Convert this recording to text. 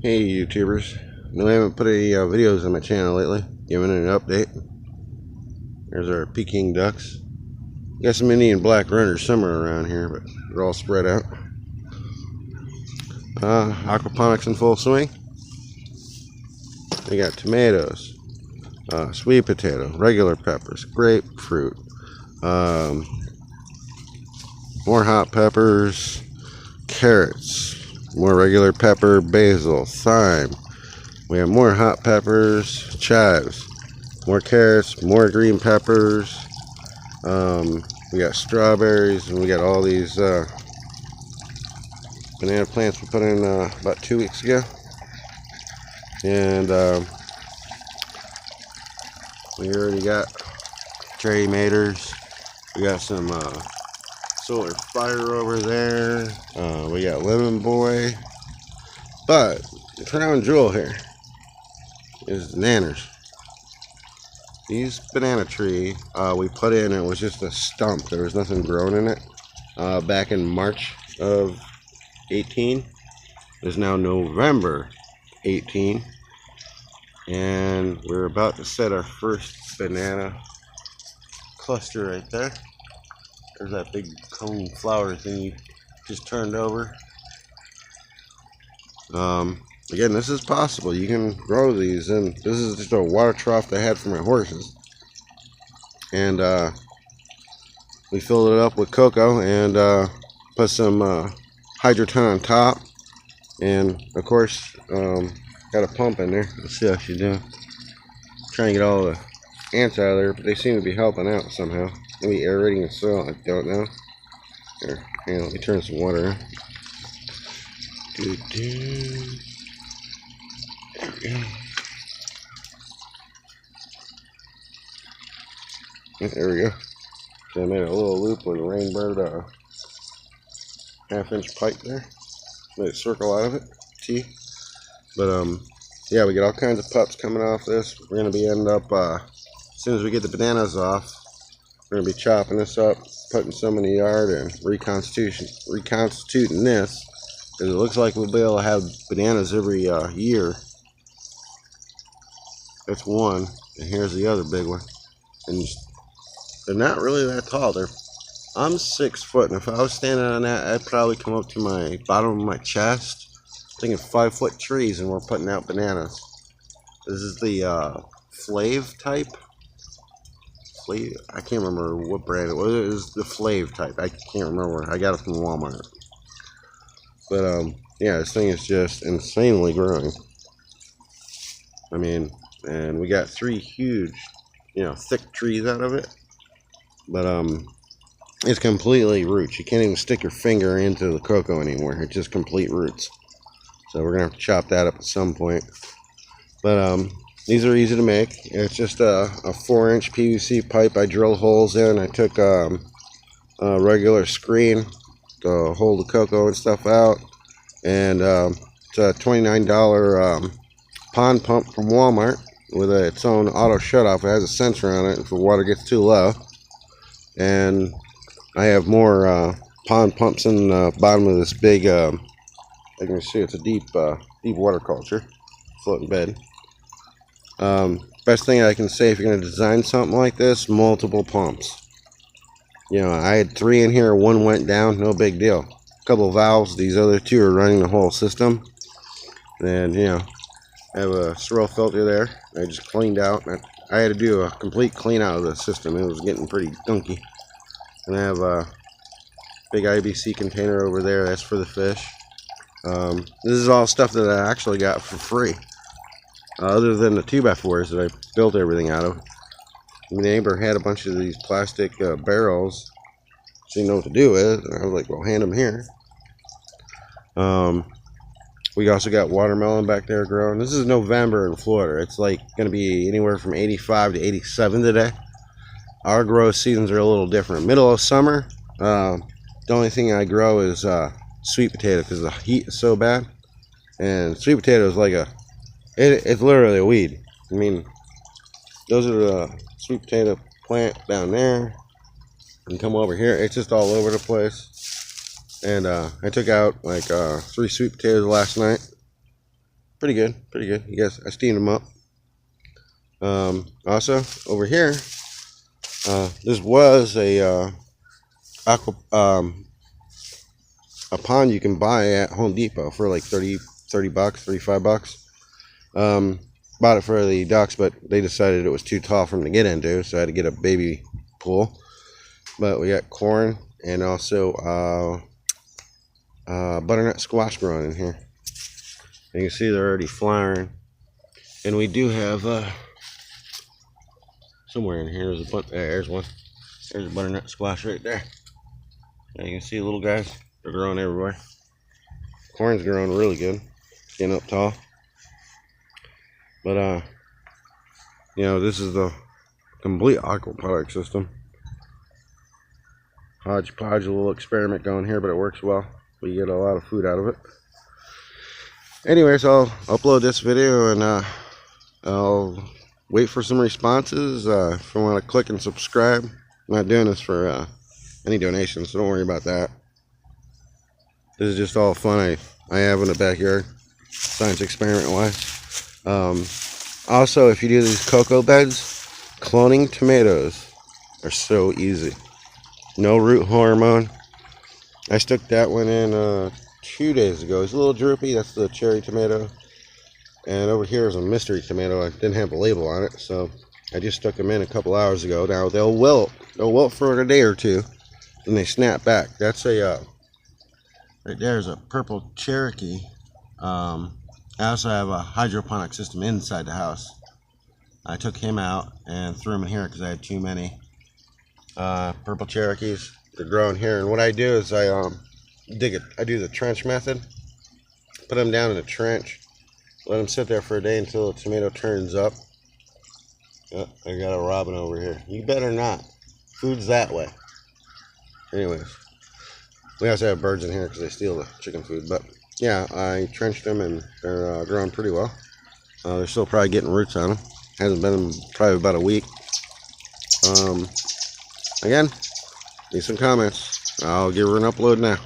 Hey YouTubers, no, I haven't put any videos on my channel lately, giving it an update. There's our Peking ducks. Got some Indian black runners somewhere around here, but they're all spread out. Aquaponics in full swing. We got tomatoes, sweet potato, regular peppers, grapefruit, more hot peppers, carrots, more regular pepper, basil, thyme. We have more hot peppers, chives, more carrots, more green peppers. We got strawberries, and we got all these banana plants we put in about 2 weeks ago. And we already got cherry tomatoes. We got some solar fire over there. We got lemon boy. But the crown jewel here is bananas. These banana tree we put in, it was just a stump. There was nothing grown in it back in March of 18. It's now November 18, and we're about to set our first banana cluster right there. There's that big cone flower thing you just turned over. Again, this is possible. You can grow these, and this is just a water trough I had for my horses. And we filled it up with cocoa and put some hydroton on top. And of course, got a pump in there. Let's see how she's doing. Trying to get all the ants out of there, but they seem to be helping out somehow. Maybe aerating the soil, I don't know. Here, hang on, let me turn some water on. There we go. There we go. So I made a little loop with a rainbird 1/2-inch pipe there. Made a circle out of it, T. But yeah, we got all kinds of pups coming off this. We're gonna be end up as soon as we get the bananas off, we're gonna be chopping this up, putting some in the yard, and reconstituting this. Because it looks like we'll be able to have bananas every year. That's one, and here's the other big one. And they're not really that tall. I'm 6 foot, and if I was standing on that, I'd probably come up to my bottom of my chest. I'm thinking 5-foot trees, and we're putting out bananas. This is the Flav type. Flav, I can't remember what brand it was. It was the Flav type. I can't remember. I got it from Walmart. But yeah, this thing is just insanely growing. I mean, and we got 3 huge, thick trees out of it. But it's completely roots. You can't even stick your finger into the cocoa anymore. It's just complete roots. So we're gonna have to chop that up at some point. But these are easy to make. It's just a 4-inch PVC pipe. I drilled holes in. I took a regular screen to hold the cocoa and stuff out, and it's a $29 pond pump from Walmart with its own auto shut-off. It has a sensor on it if the water gets too low. And I have more pond pumps in the bottom of this big, you can see it's a deep water culture, floating bed. Best thing I can say, if you're going to design something like this, multiple pumps. I had 3 in here, 1 went down, no big deal. A couple of valves, these other 2 are running the whole system. And I have a swirl filter there. I just cleaned out. I had to do a complete clean out of the system. It was getting pretty gunky. And I have a big IBC container over there. That's for the fish. This is all stuff that I actually got for free. Other than the 2x4s that I built everything out of. My neighbor had a bunch of these plastic barrels. She didn't know what to do with it. And I was like, well, hand them here. We also got watermelon back there growing. This is November in Florida. It's like going to be anywhere from 85 to 87 today. Our grow seasons are a little different. Middle of summer, the only thing I grow is sweet potato because the heat is so bad. And sweet potato is like it's literally a weed. I mean, those are the sweet potato plant down there. And come over here, it's just all over the place. And I took out like 3 sweet potatoes last night. pretty good, pretty good. You guys, I steamed them up. Also over here, this was a a pond you can buy at Home Depot for like 30 bucks, 35 bucks. Bought it for the ducks, but they decided it was too tall for them to get into, so I had to get a baby pool. But we got corn and also butternut squash growing in here. And you can see they're already flowering. And we do have somewhere in here there's a bunch. There's one. There's a butternut squash right there. And you can see little guys. They're growing everywhere. Corn's growing really good, getting up tall. But you know, this is the complete aquaponic system. Hodgepodge, a little experiment going here, but it works well. We get a lot of food out of it. Anyways, I'll upload this video and I'll wait for some responses. If you want to click and subscribe, I'm not doing this for any donations, so don't worry about that. This is just all fun I have in the backyard, science experiment wise. Also, if you do these cocoa beds, cloning tomatoes are so easy. No root hormone. I stuck that one in 2 days ago. It's a little droopy. That's the cherry tomato. And over here is a mystery tomato. I didn't have a label on it, so I just stuck them in a couple hours ago. Now they'll wilt. They'll wilt for a day or two, and they snap back. That's a right there is a purple Cherokee. I also have a hydroponic system inside the house. I took him out and threw him in here because I had too many purple Cherokees. They're growing here, and what I do is I dig it. I do the trench method. Put them down in a trench. Let them sit there for a day until the tomato turns up. Oh, I got a robin over here. You better not. Food's that way. Anyways, we also have birds in here because they steal the chicken food. But yeah, I trenched them and they're growing pretty well. They're still probably getting roots on them. Hasn't been probably about a week. Again, leave some comments. I'll give her an upload now.